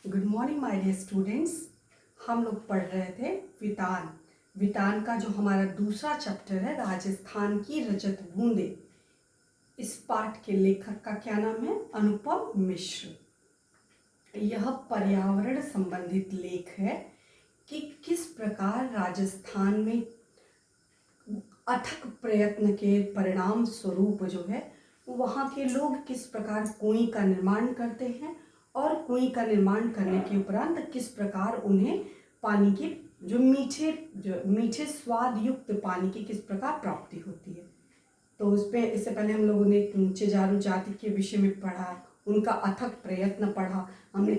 Good morning my dear students. हम लोग पढ़ रहे थे वितान। वितान का जो हमारा दूसरा चैप्टर है राजस्थान की रजत बूंदे। इस पाठ के लेखक का क्या नाम है? अनुपम मिश्र। यह पर्यावरण संबंधित लेख है कि किस प्रकार राजस्थान में अथक प्रयत्न के परिणाम स्वरूप जो है वहाँ के लोग किस प्रकार कुएं का निर्माण करते हैं और कुएं का निर्माण करने के उपरांत किस प्रकार उन्हें पानी की जो मीठे स्वाद युक्त पानी की किस प्रकार प्राप्ति होती है। तो उस पर इससे पहले हम लोगों ने चिजारू जाति के विषय में पढ़ा, उनका अथक प्रयत्न पढ़ा। हमने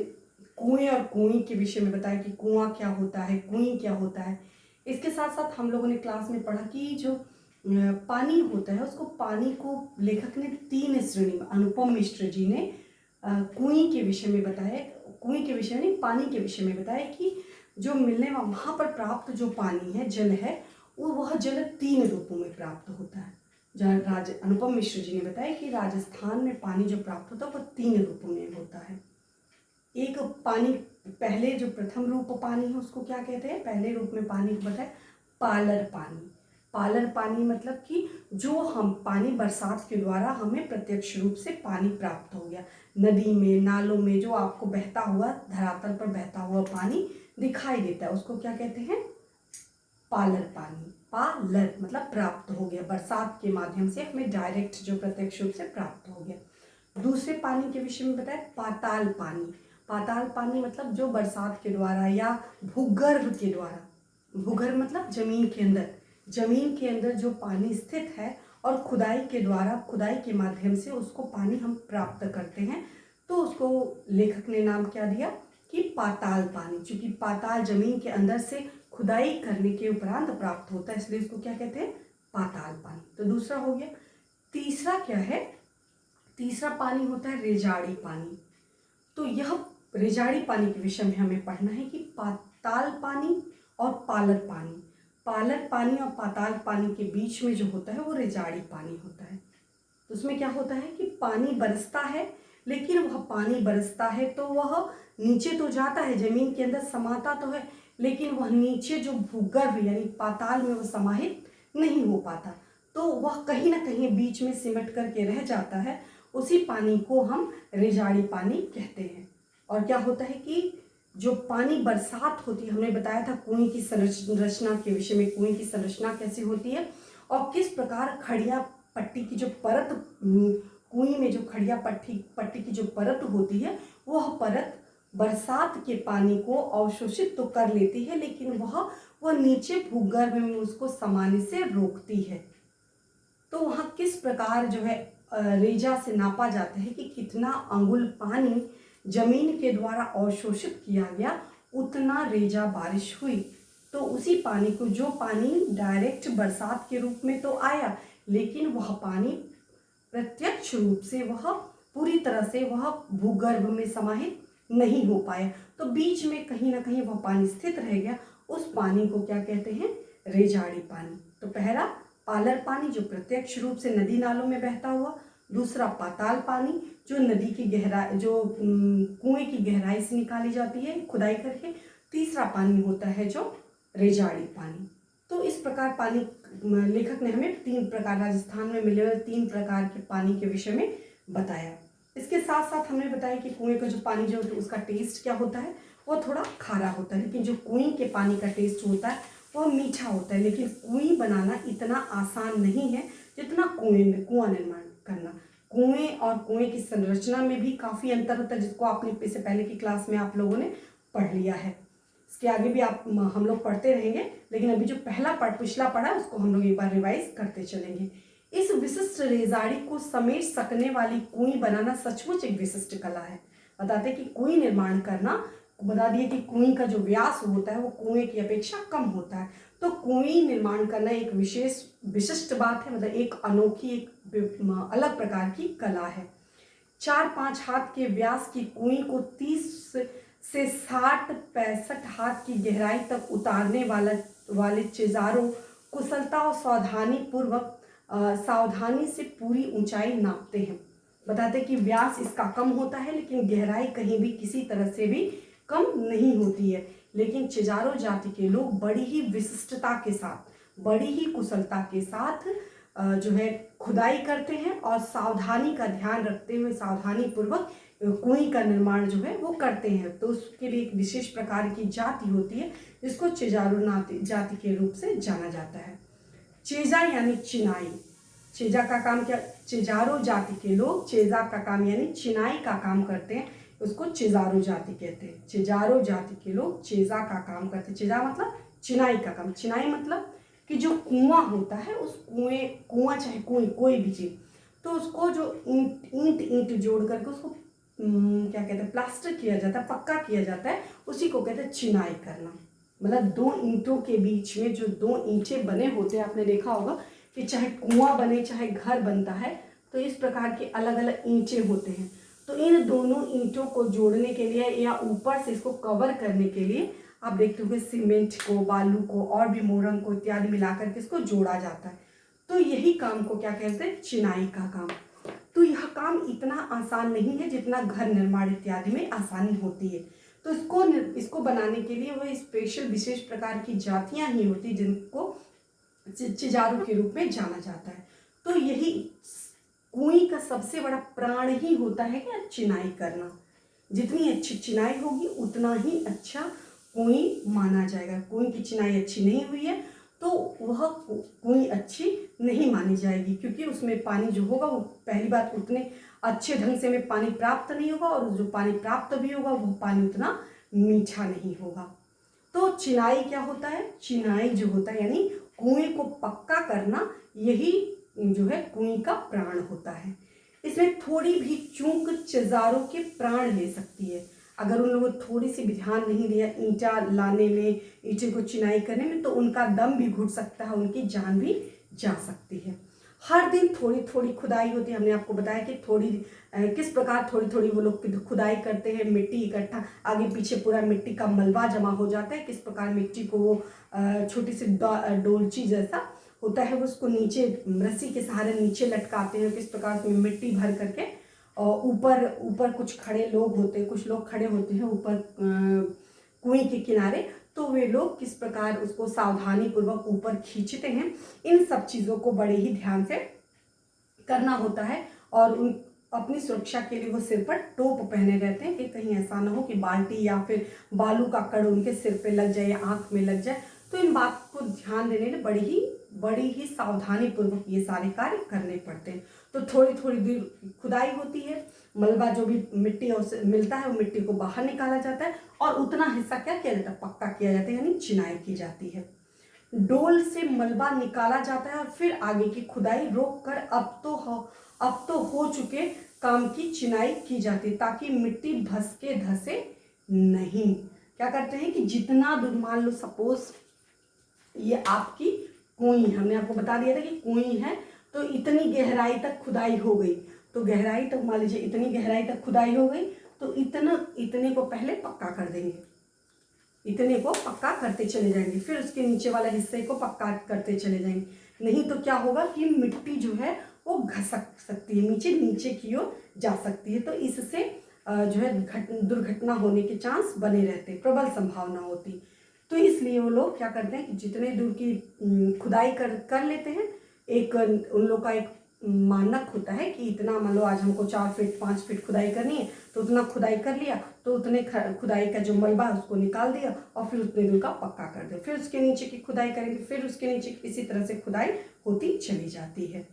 कुएं और कुएं के विषय में बताया कि कुआं क्या होता है, कुएं क्या होता है। इसके साथ साथ हम लोगों ने क्लास में पढ़ा कि जो पानी होता है उसको पानी को लेखक ने तीन श्रेणी में, अनुपम मिश्र जी ने कुएं के विषय में बताया, कुएं के विषय नहीं पानी के विषय में बताया कि जो मिलने वहाँ पर प्राप्त जो पानी है, जल है, वह जल तीन रूपों में प्राप्त होता है। अनुपम मिश्र जी ने बताया कि राजस्थान में पानी जो प्राप्त होता है वह तीन रूपों में होता है। एक पानी, पहले जो प्रथम रूप पानी है उसको क्या कहते हैं? पहले रूप में पानी को बताए पालर पानी। पालर पानी मतलब कि जो हम पानी बरसात के द्वारा हमें प्रत्यक्ष रूप से पानी प्राप्त हो गया, नदी में नालों में जो आपको बहता हुआ धरातल पर बहता हुआ पानी दिखाई देता है उसको क्या कहते हैं? पालर पानी। पालर मतलब प्राप्त हो गया, बरसात के माध्यम से हमें डायरेक्ट जो प्रत्यक्ष रूप से प्राप्त हो गया। दूसरे पानी के विषय में बताया पाताल पानी। पाताल पानी मतलब जो बरसात के द्वारा या भूगर्भ के द्वारा, भूगर्भ मतलब जमीन के अंदर जो पानी स्थित है और खुदाई के द्वारा, खुदाई के माध्यम से उसको पानी हम प्राप्त करते हैं, तो उसको लेखक ने नाम क्या दिया कि पाताल पानी। चूंकि पाताल जमीन के अंदर से खुदाई करने के उपरांत प्राप्त होता है इसलिए इसको क्या कहते हैं? पाताल पानी। तो दूसरा हो गया। तीसरा क्या है? तीसरा पानी होता है रेजाड़ी पानी। तो यह रेजाड़ी पानी के विषय में हमें पढ़ना है कि पाताल पानी और पालर पानी, पालर पानी और पाताल पानी के बीच में जो होता है वो रेजाड़ी पानी होता है। तो उसमें क्या होता है कि पानी बरसता है, लेकिन वह पानी बरसता है तो वह नीचे तो जाता है, जमीन के अंदर समाता तो है, लेकिन वह नीचे जो भूगर्भ यानी पाताल में वो समाहित नहीं हो पाता, तो वह कहीं ना कहीं बीच में सिमट करके रह जाता है। उसी पानी को हम रेजाड़ी पानी कहते हैं। और क्या होता है कि जो पानी बरसात होती है, हमने बताया था कुएं की संरचना के विषय में, कुएं की संरचना कैसी होती है और किस प्रकार खड़िया पट्टी की जो परत, कुएं में जो खड़िया पट्टी की जो परत होती है वह परत बरसात के पानी को अवशोषित तो कर लेती है, लेकिन वह नीचे भूगर्भ में उसको समाने से रोकती है। तो वहाँ किस प्रकार जो है रेजा से नापा जाता है कि कितना अंगुल पानी जमीन के द्वारा अवशोषित किया गया, उतना रेजा बारिश हुई। तो उसी पानी को, जो पानी डायरेक्ट बरसात के रूप में तो आया, लेकिन वह पानी प्रत्यक्ष रूप से वह पूरी तरह से वह भूगर्भ में समाहित नहीं हो पाया, तो बीच में कहीं ना कहीं वह पानी स्थित रह गया। उस पानी को क्या कहते हैं? रेजाड़ी पानी। तो पहला पालर पानी जो प्रत्यक्ष रूप से नदी नालों में बहता हुआ, दूसरा पाताल पानी जो नदी की गहराई, जो कुएं की गहराई से निकाली जाती है खुदाई करके, तीसरा पानी होता है जो रेजाड़ी पानी। तो इस प्रकार पानी, लेखक ने हमें तीन प्रकार, राजस्थान में मिले हुए तीन प्रकार के पानी के विषय में बताया। इसके साथ साथ हमने बताया कि कुएं का जो पानी जो उसका टेस्ट क्या होता है, वो थोड़ा खारा होता है, लेकिन जो कुएं के पानी का टेस्ट होता है वह मीठा होता है। लेकिन कुएं बनाना इतना आसान नहीं है जितना कुआं निर्माण करना। कुएं और कुएं की संरचना में भी काफ़ी अंतर होता है, जिसको आपने इससे पहले की क्लास में आप लोगों ने पढ़ लिया है। इसके आगे भी हम लोग पढ़ते रहेंगे, लेकिन अभी जो पिछला पढ़ा उसको हम लोग एक बार रिवाइज करते चलेंगे। इस विशिष्ट रेजाड़ी को समेट सकने वाली कुएं बनाना सचमुच एक विशिष्ट कला है। बताते कि कुएं निर्माण करना, बता दिए कि कुएं का जो व्यास होता है वो कुएं की अपेक्षा कम होता है, तो कुएं निर्माण करना एक विशिष्ट बात है, मतलब एक अनोखी, एक अलग प्रकार की कला है। 4-5 हाथ के व्यास की कुएं को 30 से 60-65 हाथ की गहराई तक उतारने वाले चिजारों कुशलता और सावधानी से पूरी ऊंचाई नापते हैं। बताते कि व्यास इसका कम होता है, लेकिन गहराई कहीं भी किसी तरह से भी कम नहीं होती है। लेकिन चिजारो जाति के लोग बड़ी ही विशिष्टता के साथ, बड़ी ही कुशलता के साथ जो है खुदाई करते हैं और सावधानी का ध्यान रखते हुए सावधानी पूर्वक कुएं का निर्माण जो है वो करते हैं। तो उसके लिए एक विशेष प्रकार की जाति होती है जिसको चिजारो जाति के रूप से जाना जाता है। चेजा यानी चिनाई। चेजा का काम क्या, चिजारो जाति के लोग चेजा का काम यानी चिनाई का काम करते हैं, उसको चिजारो जाति कहते हैं। चिजारो जाति के लोग चेजा का काम करते हैं। चेजा मतलब चिनाई का काम। चिनाई मतलब कि जो कुआं होता है उस कुआं चाहे कोई भी चीज, तो उसको जो ईंट जोड़ करके उसको क्या कहते हैं, प्लास्टर किया जाता है, पक्का किया जाता है, उसी को कहते हैं चिनाई करना। मतलब दो ईंटों के बीच में जो दो ईंटें बने होते हैं, आपने देखा होगा कि चाहे कुआं बने चाहे घर बनता है तो इस प्रकार के अलग अलग ईंटें होते हैं। तो इन दोनों ईंटों को जोड़ने के लिए या ऊपर से इसको कवर करने के लिए आप देखते होंगे सीमेंट को, बालू को और भी मोरंग को इत्यादि मिलाकर के इसको जोड़ा जाता है। तो यही काम को क्या कहते हैं, चिनाई का काम। तो यह काम इतना आसान नहीं है जितना घर निर्माण इत्यादि में आसानी होती है। तो इसको बनाने के लिए वह स्पेशल विशेष प्रकार की जातियां ही होती जिनको चिजारो के रूप में जाना जाता है। तो यही कुएं का सबसे बड़ा प्राण ही होता है कि चिनाई करना। जितनी अच्छी चिनाई होगी उतना ही अच्छा कुएं माना जाएगा। कुएं की चिनाई अच्छी नहीं हुई है तो वह कुएं अच्छी नहीं मानी जाएगी, क्योंकि उसमें पानी जो होगा वो पहली बात उतने अच्छे ढंग से में पानी प्राप्त नहीं होगा, और जो पानी प्राप्त भी होगा वह पानी उतना मीठा नहीं होगा। तो चिनाई क्या होता है, चिनाई जो होता है यानी कुएं को पक्का करना, यही जो है कुएं का प्राण होता है। इसमें थोड़ी भी चूक चिजारों के प्राण ले सकती है। अगर उन लोगों थोड़ी सी भी ध्यान नहीं दिया ईंटा लाने में, ईंटे को चिनाई करने में, तो उनका दम भी घुट सकता है, उनकी जान भी जा सकती है। हर दिन थोड़ी थोड़ी खुदाई होती है। हमने आपको बताया कि किस प्रकार थोड़ी थोड़ी वो लोग खुदाई करते हैं, मिट्टी इकट्ठा, आगे पीछे पूरा मिट्टी का मलबा जमा हो जाता है, किस प्रकार मिट्टी को वो छोटी सी डोलची जैसा होता है, वो उसको नीचे रस्सी के सहारे नीचे लटकाते हैं, किस प्रकार उसमें मिट्टी भर करके, और ऊपर कुछ खड़े लोग होते हैं, कुछ लोग खड़े होते हैं ऊपर कुएं के किनारे, तो वे लोग किस प्रकार उसको सावधानी पूर्वक ऊपर खींचते हैं। इन सब चीज़ों को बड़े ही ध्यान से करना होता है, और उन अपनी सुरक्षा के लिए वो सिर पर टोप पहने रहते हैं कि कहीं ऐसा ना हो कि बाल्टी या फिर बालू का कण उनके सिर पे लग जाए या आँख में लग जाए। तो इन बात को ध्यान देने में बड़ी ही सावधानी पूर्वक ये सारे कार्य करने पड़ते हैं। तो थोड़ी थोड़ी देर खुदाई होती है, मलबा जो भी मिट्टी मिलता है वो मिट्टी को बाहर निकाला जाता है, और उतना हिस्सा क्या किया जाता है, पक्का किया जाता है, यानी चिनाई की जाती है। डोल से मलबा निकाला जाता है और फिर आगे की खुदाई रोक कर अब तो हो चुके काम की चिनाई की जाती है, ताकि मिट्टी धसे नहीं। क्या करते हैं कि जितना दूर, मान लो सपोज ये आपकी कुएं, हमने आपको बता दिया था कि कुएं है, तो इतनी गहराई तक खुदाई हो गई, तो गहराई तक मान लीजिए इतनी गहराई तक खुदाई हो गई, तो इतने को पहले पक्का कर देंगे, इतने को पक्का करते चले जाएंगे, फिर उसके नीचे वाले हिस्से को पक्का करते चले जाएंगे। नहीं तो क्या होगा कि मिट्टी जो है वो घसक सकती है, नीचे की ओर जा सकती है, तो इससे जो है दुर्घटना होने के चांस बने रहते, प्रबल संभावना होती। तो इसलिए वो लोग क्या करते हैं कि जितने दूर की खुदाई कर लेते हैं, एक उन लोग का एक मानक होता है कि इतना, मान लो आज हमको 4 फीट 5 फीट खुदाई करनी है, तो उतना खुदाई कर लिया, तो उतने खुदाई का जो मलबा है उसको निकाल दिया और फिर उतने दूर का पक्का कर दिया, फिर उसके नीचे की खुदाई करेंगे, फिर उसके नीचे इसी तरह से खुदाई होती चली जाती है।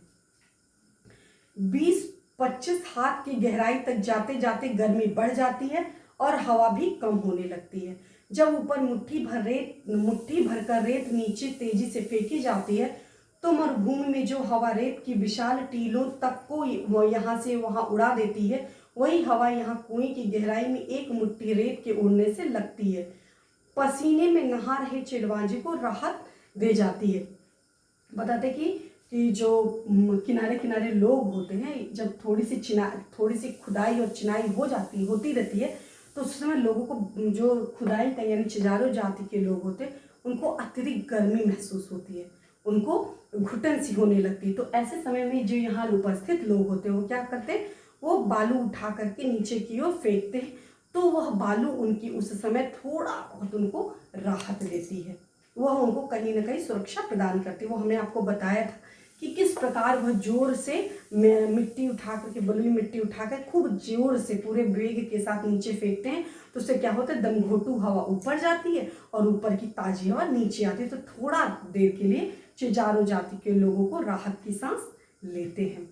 20-25 हाथ की गहराई तक जाते जाते गर्मी बढ़ जाती है और हवा भी कम होने लगती है। जब ऊपर मुट्ठी भर कर रेत नीचे तेजी से फेंकी जाती है, तो मरुभूमि में जो हवा रेत की विशाल टीलों तक को यहाँ से वहाँ उड़ा देती है, वही हवा यहाँ कुएं की गहराई में एक मुट्ठी रेत के उड़ने से लगती है, पसीने में नहा रहे चिड़वांजे को राहत दे जाती है। बताते कि जो किनारे किनारे लोग होते हैं, जब थोड़ी सी खुदाई और चिनाई होती रहती है, तो उस समय लोगों को, जो खुदाई का यानी चिजारो जाति के लोग होते हैं, उनको अत्यधिक गर्मी महसूस होती है, उनको घुटन सी होने लगती है। तो ऐसे समय में जो यहाँ उपस्थित लोग होते हैं वो क्या करते हैं, वो बालू उठा करके नीचे की ओर फेंकते हैं, तो वह बालू उनकी उस समय थोड़ा बहुत उनको राहत देती है, वह उनको कहीं ना कहीं सुरक्षा प्रदान करती है। वो हमने आपको बताया था कि किस प्रकार वह जोर से मिट्टी उठा करके, बलुई मिट्टी उठाकर खूब जोर से पूरे वेग के साथ नीचे फेंकते हैं, तो उससे क्या होता है, दमघोटू हवा ऊपर जाती है और ऊपर की ताजी हवा नीचे आती है। तो थोड़ा देर के लिए चिजारो जाति के लोगों को राहत की सांस लेते हैं।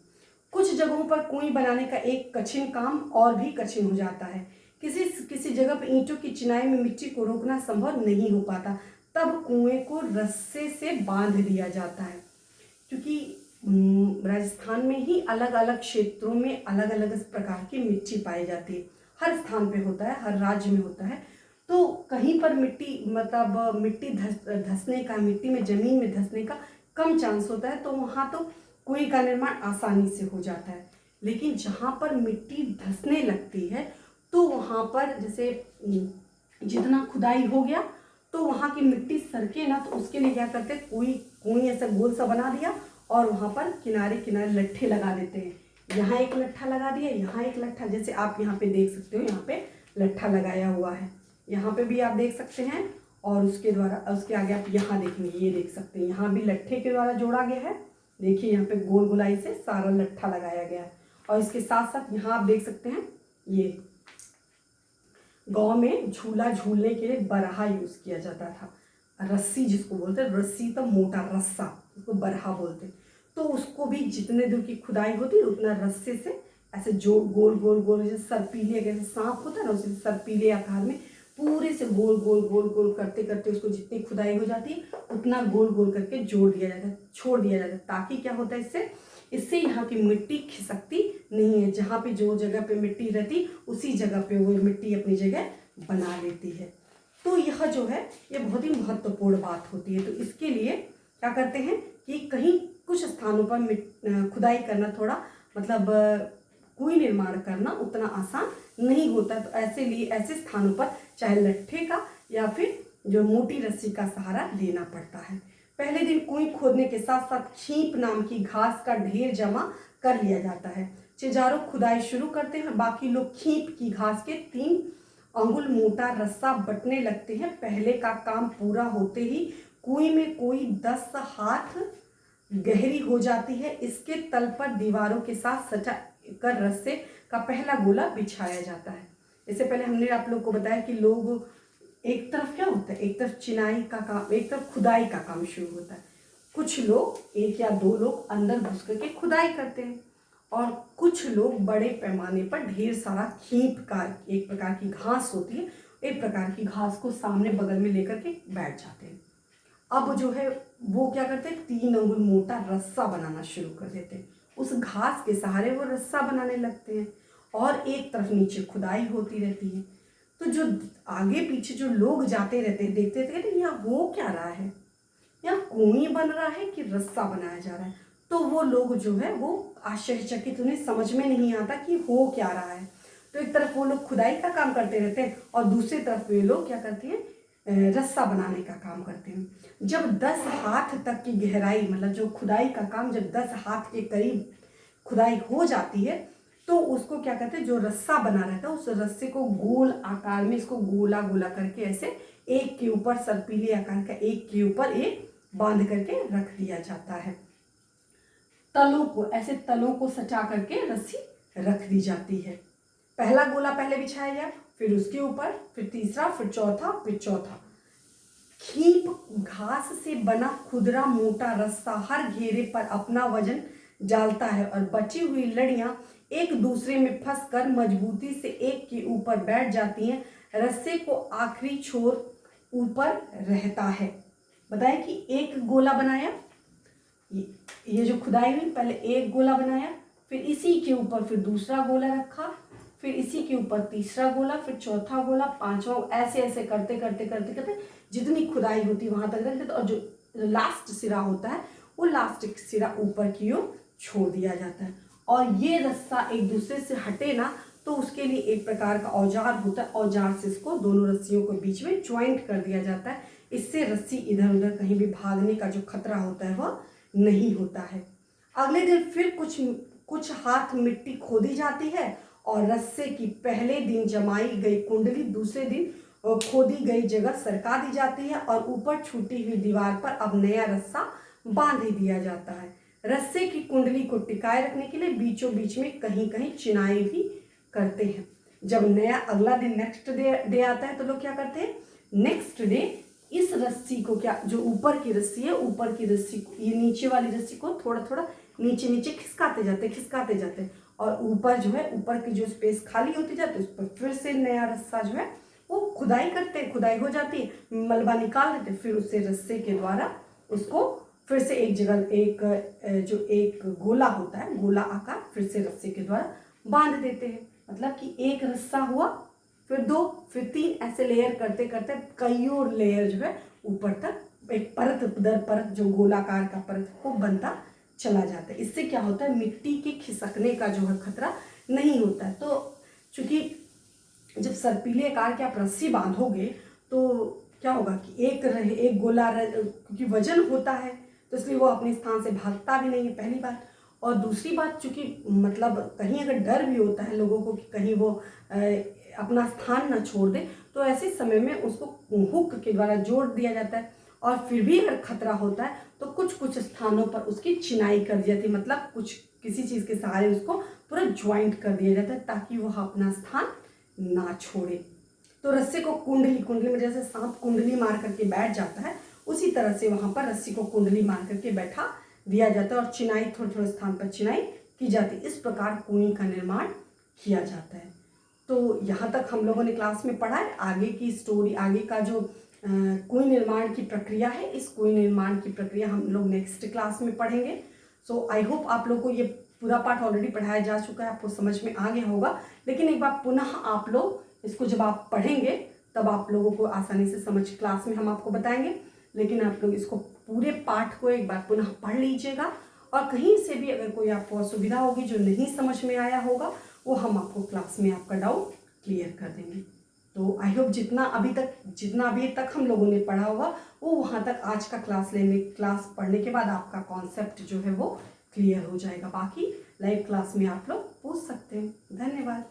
कुछ जगहों पर कुएं बनाने का एक कठिन काम और भी कठिन हो जाता है। किसी जगह पर ईंटों की चिनाई में मिट्टी को रोकना संभव नहीं हो पाता, तब कुएं को रस्से से बांध दिया जाता है। क्योंकि राजस्थान में ही अलग अलग क्षेत्रों में अलग अलग प्रकार की मिट्टी पाई जाती है, हर स्थान पे होता है, हर राज्य में होता है। तो कहीं पर मिट्टी मतलब मिट्टी धंसने का, मिट्टी में जमीन में धंसने का कम चांस होता है, तो वहाँ तो कुएं का निर्माण आसानी से हो जाता है। लेकिन जहाँ पर मिट्टी धंसने लगती है तो वहाँ पर जैसे जितना खुदाई हो गया तो वहाँ की मिट्टी सरके ना, तो उसके लिए क्या करते हैं, कुएं ऐसा गोल सा बना दिया और वहाँ पर किनारे किनारे लट्ठे लगा देते हैं। यहाँ एक लट्ठा लगा दिया, यहाँ एक लट्ठा, जैसे आप यहाँ पे देख सकते हो, यहाँ पे लट्ठा लगाया हुआ है, यहाँ पे भी आप देख सकते हैं। और उसके द्वारा उसके आगे आप यहाँ देखेंगे, ये देख सकते हैं, यहाँ भी लट्ठे के द्वारा जोड़ा गया है। देखिए यहाँ पे गोल गोलाई से सारा लट्ठा लगाया गया है। और इसके साथ साथ यहाँ आप देख सकते हैं, ये गांव में झूला झूलने के लिए बरहा यूज किया जाता था, रस्सी जिसको बोलते हैं, रस्सी तो मोटा रस्सा, उसको बरहा बोलते हैं। तो उसको भी जितने दूर की खुदाई होती है उतना रस्से से ऐसे जो गोल गोल गोल, जैसे सर्पीले, जैसे सांप होता है ना, उसे सर्पीले आकार में पूरे से गोल गोल गोल गोल करते करते उसको जितनी खुदाई हो जाती है उतना गोल गोल करके जोड़ दिया जाता है, छोड़ दिया जाता है। ताकि क्या होता है, इससे यहाँ की मिट्टी खिसकती नहीं है, जहाँ पे जो जगह पे मिट्टी रहती उसी जगह पे वो मिट्टी अपनी जगह बना लेती है। तो यह जो है ये बहुत ही महत्वपूर्ण बात होती है। तो इसके लिए क्या करते हैं कि कहीं कुछ स्थानों पर खुदाई करना थोड़ा मतलब कुएं निर्माण करना उतना आसान नहीं होता, तो ऐसे स्थानों पर चाहे लट्ठे का या फिर जो मोटी रस्सी का सहारा लेना पड़ता है। पहले दिन कुएं खोदने के साथ साथ खींप नाम की घास का ढेर जमा कर लिया जाता है। चिजारो खुदाई शुरू करते हैं, बाकी लोग खींप की घास के 3 अंगुल मोटा रस्सा बटने लगते हैं। पहले का काम पूरा होते ही कुएं में कोई 10 हाथ गहरी हो जाती है। इसके तल पर दीवारों के साथ सटा कर रस्से का पहला गोला बिछाया जाता है। इससे पहले हमने आप लोग को बताया कि लोग एक तरफ क्या होता है, एक तरफ चिनाई का काम, एक तरफ खुदाई का काम शुरू होता है। कुछ लोग 1 या 2 लोग अंदर घुस करके खुदाई करते हैं और कुछ लोग बड़े पैमाने पर ढेर सारा खींप का, एक प्रकार की घास होती है, एक प्रकार की घास को सामने बगल में लेकर के बैठ जाते हैं। अब जो है वो क्या करते हैं, 3 अंगुल मोटा रस्सा बनाना शुरू कर देते हैं। उस घास के सहारे वो रस्सा बनाने लगते हैं और एक तरफ नीचे खुदाई होती रहती है। तो जो आगे पीछे जो लोग जाते रहते हैं, देखते रहते हैं, यहाँ हो क्या रहा है, यहाँ कुएं बन रहा है कि रस्सा बनाया जा रहा है। तो वो लोग जो है वो आश्चर्यचकित, उन्हें समझ में नहीं आता कि हो क्या रहा है। तो एक तरफ वो लोग खुदाई का काम करते रहते हैं और दूसरी तरफ वे लोग क्या करते हैं, रस्सा बनाने का काम करते हैं। जब 10 हाथ तक की गहराई, मतलब जो खुदाई का काम जब 10 हाथ के करीब खुदाई हो जाती है तो उसको क्या कहते हैं, जो रस्सा बना रहता है उस रस्से को गोल आकार में, इसको गोला गोला करके ऐसे एक के ऊपर, सर्पीले आकार का एक के ऊपर एक बांध करके रख दिया जाता है। तलों को ऐसे तलों को सटा करके रस्सी रख दी जाती है। पहला गोला पहले बिछाया गया, फिर उसके ऊपर, फिर तीसरा, फिर चौथा, फिर चौथा। खींप घास से बना खुदरा मोटा रस्सा हर घेरे पर अपना वजन डालता है और बची हुई लड़ियां एक दूसरे में फंसकर मजबूती से एक के ऊपर बैठ जाती हैं। रस्से को आखिरी छोर ऊपर रहता है। बताया कि एक गोला बनाया, ये जो खुदाई हुई, पहले एक गोला बनाया, फिर इसी के ऊपर फिर दूसरा गोला रखा, फिर इसी के ऊपर तीसरा गोला, फिर चौथा गोला, पांचवा, ऐसे ऐसे करते करते करते करते जितनी खुदाई होती वहां तक रखते, और जो लास्ट सिरा होता है वो लास्ट सिरा ऊपर की ओर छोड़ दिया जाता है। और ये रस्सा एक दूसरे से हटे ना, तो उसके लिए एक प्रकार का औजार होता है, औजार से इसको दोनों रस्सियों के बीच में ज्वाइंट कर दिया जाता है। इससे रस्सी इधर उधर कहीं भी भागने का जो खतरा होता है वह नहीं होता है। अगले दिन फिर कुछ हाथ मिट्टी खोदी जाती है और रस्से की पहले दिन जमाई गई कुंडली दूसरे दिन खोदी गई जगह सरका दी जाती है और ऊपर छूटी हुई दीवार पर अब नया रस्सा बांध दिया जाता है। रस्से की कुंडली को टिकाए रखने के लिए बीचों बीच में कहीं कहीं चिनाई भी करते हैं। जब नया अगला दिन नेक्स्ट डे आता है तो लोग क्या करते हैं, नेक्स्ट डे इस रस्सी को क्या, जो ऊपर की रस्सी है, ऊपर की रस्सी को, ये नीचे वाली रस्सी को थोड़ा थोड़ा नीचे नीचे खिसकाते जाते हैं और ऊपर जो है, ऊपर की जो स्पेस खाली होती जाती है उस पर फिर से नया रस्सा जो है वो खुदाई करते हैं, खुदाई हो जाती है, मलबा निकाल देते हैं, फिर उससे रस्से के द्वारा उसको फिर से एक जगह एक गोला होता है, गोला आकार, फिर से रस्से के द्वारा बांध देते हैं। मतलब कि एक रस्सा हुआ, फिर 2, फिर 3, ऐसे लेयर करते करते कई और लेयर जो है ऊपर तक एक परत दर परत जो गोलाकार का परत वो बनता चला जाता है। इससे क्या होता है, मिट्टी के खिसकने का जो है खतरा नहीं होता है। तो चूंकि जब सर्पीले आकार की आप रस्सी बांधोगे तो क्या होगा कि एक गोला, क्योंकि वजन होता है तो इसलिए वो अपने स्थान से भागता भी नहीं है, पहली बात। और दूसरी बात, चूंकि मतलब कहीं अगर डर भी होता है लोगों को कि कहीं वो अपना स्थान ना छोड़ दे, तो ऐसे समय में उसको हुक के द्वारा जोड़ दिया जाता है। और फिर भी अगर खतरा होता है तो कुछ कुछ स्थानों पर उसकी चिनाई कर दी जाती है, मतलब कुछ किसी चीज़ के सहारे उसको पूरा ज्वाइंट कर दिया जाता है ताकि वह अपना स्थान ना छोड़े। तो रस्से को कुंडली में जैसे सांप कुंडली मार करके बैठ जाता है, उसी तरह से वहाँ पर रस्सी को कुंडली मार करके बैठा दिया जाता है और चिनाई थोड़े थोड़े स्थान पर चिनाई की जाती है। इस प्रकार कुएं का निर्माण किया जाता है। तो यहाँ तक हम लोगों ने क्लास में पढ़ा है। आगे की स्टोरी, आगे का जो कुएं निर्माण की प्रक्रिया है, इस कुएं निर्माण की प्रक्रिया हम लोग नेक्स्ट क्लास में पढ़ेंगे। सो आई होप आप लोग को ये पूरा पार्ट ऑलरेडी पढ़ाया जा चुका है, आपको समझ में आ गया होगा। लेकिन एक बार पुनः आप लोग इसको जब आप पढ़ेंगे तब आप लोगों को आसानी से समझ, क्लास में हम आपको बताएंगे, लेकिन आप लोग इसको पूरे पाठ को एक बार पुनः पढ़ लीजिएगा। और कहीं से भी अगर कोई आपको असुविधा होगी, जो नहीं समझ में आया होगा, वो हम आपको क्लास में आपका डाउट क्लियर कर देंगे। तो आई होप जितना अभी तक हम लोगों ने पढ़ा होगा वो वहाँ तक आज का क्लास पढ़ने के बाद आपका कॉन्सेप्ट जो है वो क्लियर हो जाएगा। बाकी लाइव क्लास में आप लोग पूछ सकते हैं। धन्यवाद।